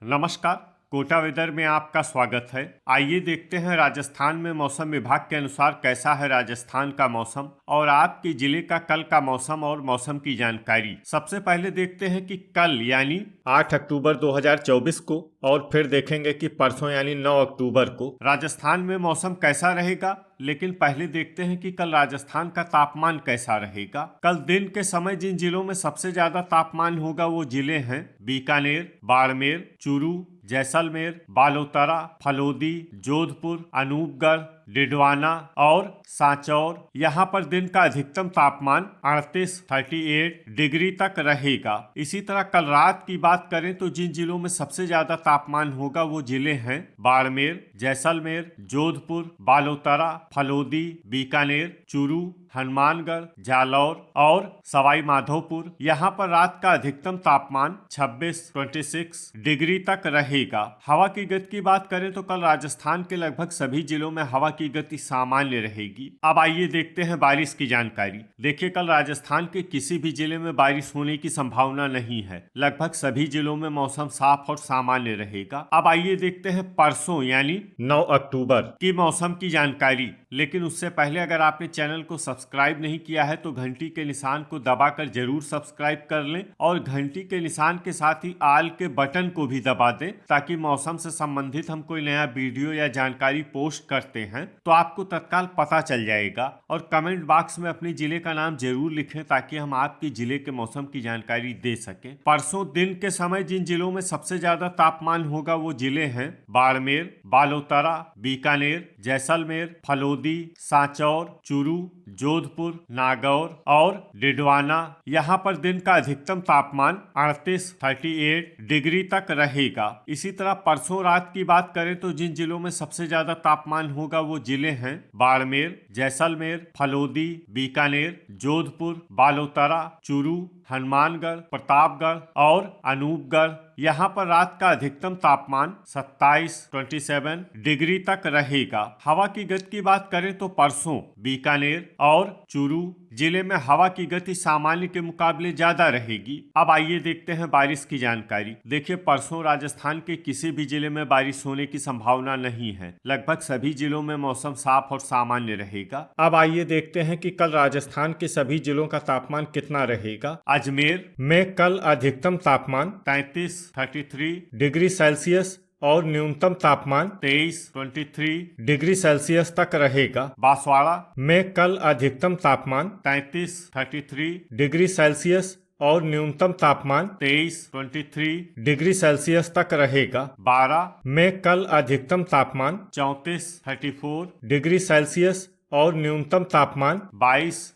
नमस्कार, कोटा वेदर में आपका स्वागत है। आइए देखते हैं राजस्थान में मौसम विभाग के अनुसार कैसा है राजस्थान का मौसम और आपके जिले का कल का मौसम और मौसम की जानकारी। सबसे पहले देखते हैं कि कल यानी 8 अक्टूबर 2024 को और फिर देखेंगे कि परसों यानी 9 अक्टूबर को राजस्थान में मौसम कैसा रहेगा। लेकिन पहले देखते हैं कि कल राजस्थान का तापमान कैसा रहेगा। कल दिन के समय जिन जिलों में सबसे ज्यादा तापमान होगा वो जिले हैं बीकानेर, बाड़मेर, चूरू, जैसलमेर, बालोतरा, फलोदी, जोधपुर, अनूपगढ़, डिडवाना और सांचौर। यहाँ पर दिन का अधिकतम तापमान 38 डिग्री तक रहेगा। इसी तरह कल रात की बात करें तो जिन जिलों में सबसे ज्यादा तापमान होगा वो जिले हैं बाड़मेर, जैसलमेर, जोधपुर, बालोतरा, फलोदी, बीकानेर, चूरू, हनुमानगढ़, जालौर और सवाई माधोपुर। यहाँ पर रात का अधिकतम तापमान 26 डिग्री तक रहेगा। हवा की गति की बात करें तो कल राजस्थान के लगभग सभी जिलों में हवा की गति सामान्य रहेगी। अब आइए देखते हैं बारिश की जानकारी। देखिए, कल राजस्थान के किसी भी जिले में बारिश होने की संभावना नहीं है। लगभग सभी जिलों में मौसम साफ और सामान्य रहेगा। अब आइए देखते हैं परसों यानी 9 अक्टूबर की मौसम की जानकारी। लेकिन उससे पहले अगर आपने चैनल को सब्सक्राइब नहीं किया है तो घंटी के निशान को दबाकर जरूर सब्सक्राइब कर लें और घंटी के निशान के साथ ही आल के बटन को भी दबा दें ताकि मौसम से संबंधित हम कोई नया वीडियो या जानकारी पोस्ट करते हैं तो आपको तत्काल पता चल जाएगा। और कमेंट बॉक्स में अपने जिले का नाम जरूर लिखें ताकि हम आपके जिले के मौसम की जानकारी दे सकें। परसों दिन के समय जिन जिलों में सबसे ज्यादा तापमान होगा वो जिले हैं बाड़मेर, बालोतरा, बीकानेर, जैसलमेर, फलोदी, सांचौर, चूरू, जोधपुर, नागौर और डिडवाना। यहाँ पर दिन का अधिकतम तापमान 38 डिग्री तक रहेगा। इसी तरह परसों रात की बात करें तो जिन जिलों में सबसे ज्यादा तापमान होगा वो जिले हैं बाड़मेर, जैसलमेर, फलोदी, बीकानेर, जोधपुर, बालोतरा, चूरू, हनुमानगढ़, प्रतापगढ़ और अनूपगढ़। यहाँ पर रात का अधिकतम तापमान 27 डिग्री तक रहेगा। हवा की गति की बात करें तो परसों बीकानेर और चूरू जिले में हवा की गति सामान्य के मुकाबले ज्यादा रहेगी। अब आइए देखते हैं बारिश की जानकारी। देखिए, परसों राजस्थान के किसी भी जिले में बारिश होने की संभावना नहीं है। लगभग सभी जिलों में मौसम साफ और सामान्य रहेगा। अब आइए देखते हैं कि कल राजस्थान के सभी जिलों का तापमान कितना रहेगा। अजमेर में कल अधिकतम तापमान 33 डिग्री सेल्सियस और न्यूनतम तापमान 23 डिग्री सेल्सियस तक रहेगा। बांसवाड़ा में कल अधिकतम तापमान 33 डिग्री सेल्सियस और न्यूनतम तापमान 23 डिग्री सेल्सियस तक रहेगा। बारा में कल अधिकतम तापमान 34 डिग्री सेल्सियस और न्यूनतम तापमान 22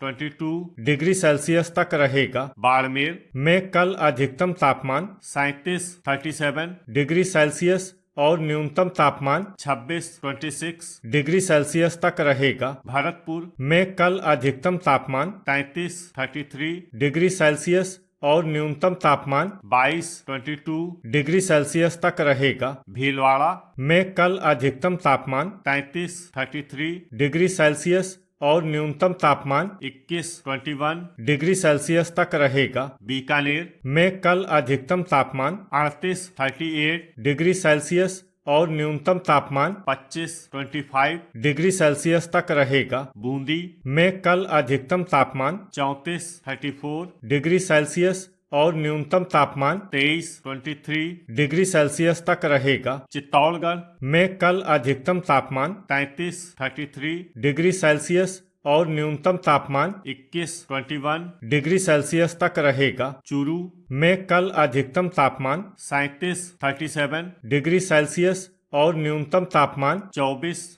डिग्री सेल्सियस तक रहेगा। बाड़मेर में कल अधिकतम तापमान 37 डिग्री सेल्सियस और न्यूनतम तापमान 26 डिग्री सेल्सियस तक रहेगा। भरतपुर में कल अधिकतम तापमान 33 डिग्री सेल्सियस और न्यूनतम तापमान 22 डिग्री सेल्सियस तक रहेगा। भीलवाड़ा में कल अधिकतम तापमान 33 डिग्री सेल्सियस और न्यूनतम तापमान 21 डिग्री सेल्सियस तक रहेगा। बीकानेर में कल अधिकतम तापमान 38 डिग्री सेल्सियस और न्यूनतम तापमान 25 डिग्री सेल्सियस तक रहेगा। बूंदी में कल अधिकतम तापमान 34 डिग्री सेल्सियस और न्यूनतम तापमान 23 डिग्री सेल्सियस तक रहेगा। चित्तौड़गढ़ में कल अधिकतम तापमान 33 डिग्री सेल्सियस और न्यूनतम तापमान 21 डिग्री सेल्सियस तक रहेगा। चूरू में कल अधिकतम तापमान 37 डिग्री सेल्सियस और न्यूनतम तापमान 24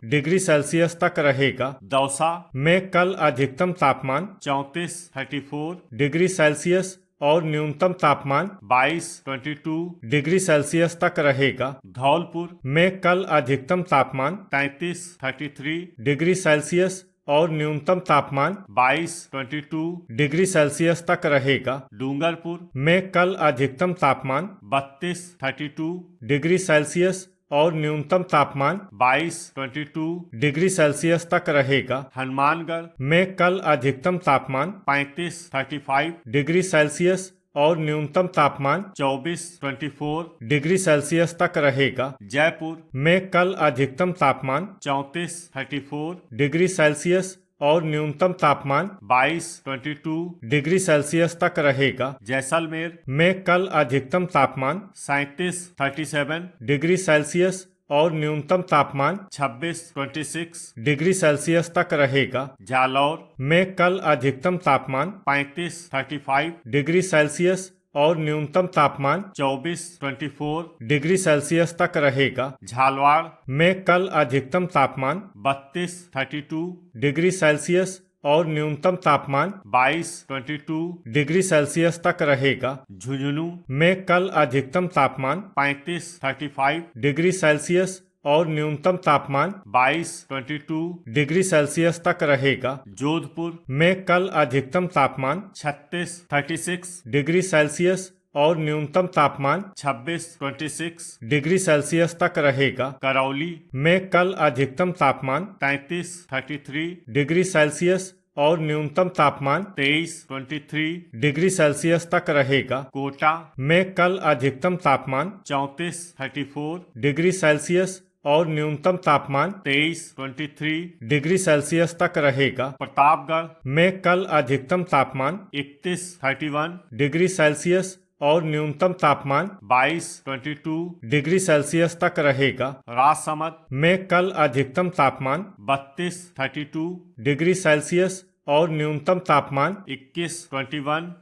डिग्री सेल्सियस तक रहेगा। दौसा में कल अधिकतम तापमान 34 डिग्री सेल्सियस और न्यूनतम तापमान 22 डिग्री सेल्सियस तक रहेगा। धौलपुर में कल अधिकतम तापमान 33 डिग्री सेल्सियस और न्यूनतम तापमान 22 डिग्री सेल्सियस तक रहेगा। डूंगरपुर में कल अधिकतम तापमान 32 डिग्री सेल्सियस और न्यूनतम तापमान 22 डिग्री सेल्सियस तक रहेगा। हनुमानगढ़ में कल अधिकतम तापमान 35 डिग्री सेल्सियस और न्यूनतम तापमान 24 डिग्री सेल्सियस तक रहेगा। जयपुर में कल अधिकतम तापमान 34 डिग्री सेल्सियस और न्यूनतम तापमान 22 डिग्री सेल्सियस तक रहेगा। जैसलमेर में कल अधिकतम तापमान 37 डिग्री सेल्सियस और न्यूनतम तापमान 26 डिग्री सेल्सियस तक रहेगा। जालौर में कल अधिकतम तापमान 35 डिग्री सेल्सियस और न्यूनतम तापमान 24 डिग्री सेल्सियस तक रहेगा। झालवाड़ में कल अधिकतम तापमान 32 डिग्री सेल्सियस और न्यूनतम तापमान 22 डिग्री सेल्सियस तक रहेगा। झुंझुनू में कल अधिकतम तापमान 35 डिग्री सेल्सियस और न्यूनतम तापमान 22 डिग्री सेल्सियस तक रहेगा। जोधपुर में कल अधिकतम तापमान 36 डिग्री सेल्सियस और न्यूनतम तापमान 26 डिग्री सेल्सियस तक रहेगा। करौली में कल अधिकतम तापमान 33 डिग्री सेल्सियस और न्यूनतम तापमान 23 डिग्री सेल्सियस तक रहेगा। कोटा में कल अधिकतम तापमान 34 डिग्री सेल्सियस और न्यूनतम तापमान 23 डिग्री सेल्सियस तक रहेगा। प्रतापगढ़ में कल अधिकतम तापमान 31 डिग्री सेल्सियस और न्यूनतम तापमान 22 डिग्री सेल्सियस तक रहेगा। राजसमंद में कल अधिकतम तापमान 32 डिग्री सेल्सियस और न्यूनतम तापमान 21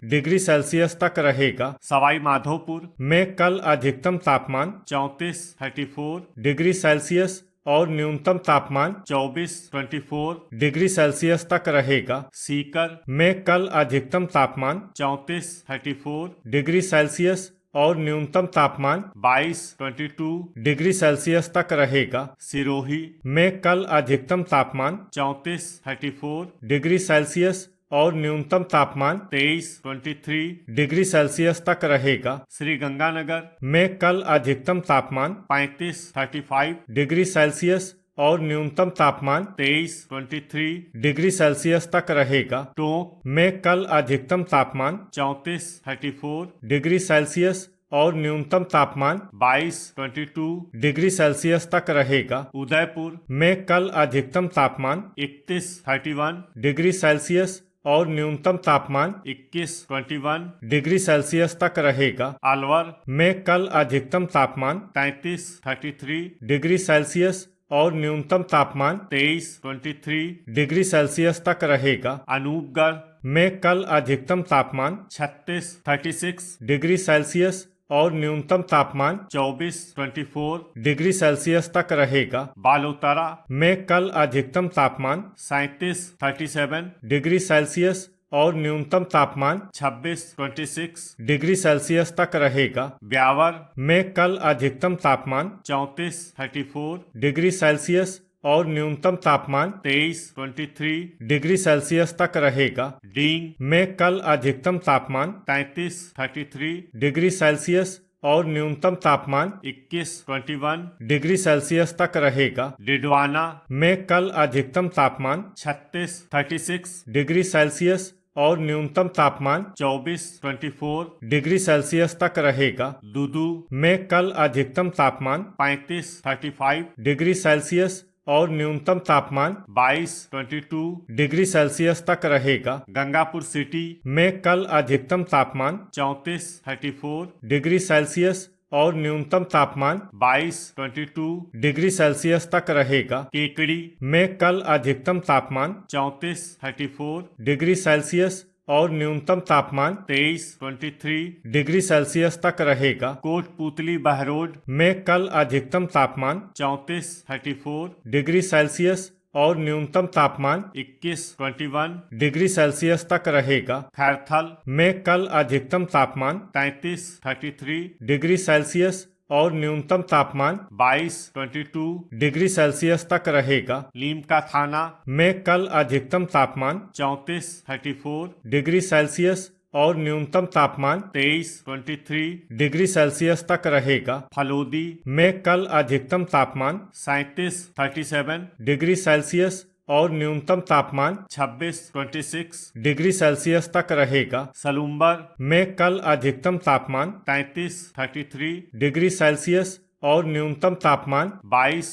डिग्री सेल्सियस तक रहेगा। सवाई माधोपुर में कल अधिकतम तापमान 34 डिग्री सेल्सियस और न्यूनतम तापमान 24 डिग्री सेल्सियस तक रहेगा। सीकर में कल अधिकतम तापमान 34 डिग्री सेल्सियस और न्यूनतम तापमान 22 डिग्री सेल्सियस तक रहेगा। सिरोही में कल अधिकतम तापमान 34 डिग्री सेल्सियस और न्यूनतम तापमान 23 डिग्री सेल्सियस तक रहेगा। श्रीगंगानगर में कल अधिकतम तापमान 35 डिग्री सेल्सियस और न्यूनतम तापमान 23 डिग्री सेल्सियस तक रहेगा। टोंक में कल अधिकतम तापमान 34 डिग्री सेल्सियस और न्यूनतम तापमान 22 डिग्री सेल्सियस तक रहेगा। उदयपुर में कल अधिकतम तापमान 31 डिग्री सेल्सियस और न्यूनतम तापमान 21 डिग्री सेल्सियस तक रहेगा। अलवर में कल अधिकतम तापमान 33 डिग्री सेल्सियस और न्यूनतम तापमान 23 डिग्री सेल्सियस तक रहेगा। अनूपगढ़ में कल अधिकतम तापमान 36 डिग्री सेल्सियस और न्यूनतम तापमान 24 डिग्री सेल्सियस तक रहेगा। बालोतरा में कल अधिकतम तापमान 37 डिग्री सेल्सियस और न्यूनतम तापमान 26 डिग्री सेल्सियस तक रहेगा। ब्यावर में कल अधिकतम तापमान 34 डिग्री सेल्सियस और न्यूनतम तापमान 23 डिग्री सेल्सियस तक रहेगा। डींग में कल अधिकतम तापमान 33 डिग्री सेल्सियस और न्यूनतम तापमान 21 डिग्री सेल्सियस तक रहेगा। डिडवाना में कल अधिकतम तापमान 36 डिग्री सेल्सियस और न्यूनतम तापमान 24 डिग्री सेल्सियस तक रहेगा। दुदू में कल अधिकतम तापमान 35 डिग्री सेल्सियस और न्यूनतम तापमान 22 डिग्री सेल्सियस तक रहेगा। गंगापुर सिटी में कल अधिकतम तापमान 34 डिग्री सेल्सियस और न्यूनतम तापमान 22 डिग्री सेल्सियस तक रहेगा। केकड़ी में कल अधिकतम तापमान 34 डिग्री सेल्सियस और न्यूनतम तापमान 23 डिग्री सेल्सियस तक रहेगा। कोटपुतली बहरोड में कल अधिकतम तापमान 34 डिग्री सेल्सियस और न्यूनतम तापमान 21 डिग्री सेल्सियस तक रहेगा। खैरथल में कल अधिकतम तापमान 33 डिग्री सेल्सियस और न्यूनतम तापमान 22 डिग्री सेल्सियस तक रहेगा। लीमका थाना में कल अधिकतम तापमान 34 डिग्री सेल्सियस और न्यूनतम तापमान 23 डिग्री सेल्सियस तक रहेगा। फलोदी में कल अधिकतम तापमान 37 डिग्री सेल्सियस और न्यूनतम तापमान 26 डिग्री सेल्सियस तक रहेगा। सलूम्बर में कल अधिकतम तापमान 33 डिग्री सेल्सियस और न्यूनतम तापमान 22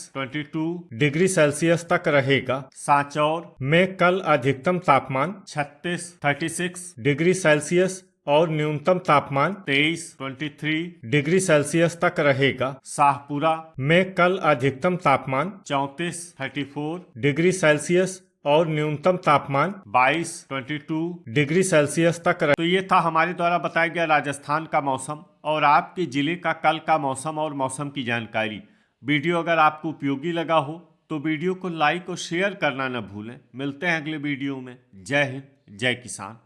डिग्री सेल्सियस तक रहेगा। सांचौर में कल अधिकतम तापमान 36 डिग्री सेल्सियस और न्यूनतम तापमान 23 डिग्री सेल्सियस तक रहेगा। शाहपुरा में कल अधिकतम तापमान 34 डिग्री सेल्सियस और न्यूनतम तापमान 22 डिग्री सेल्सियस तक रहे। तो ये था हमारे द्वारा बताया गया राजस्थान का मौसम और आपके जिले का कल का मौसम और मौसम की जानकारी। वीडियो अगर आपको उपयोगी लगा हो तो वीडियो को लाइक और शेयर करना न भूलें। मिलते हैं अगले वीडियो में। जय हिंद, जय किसान।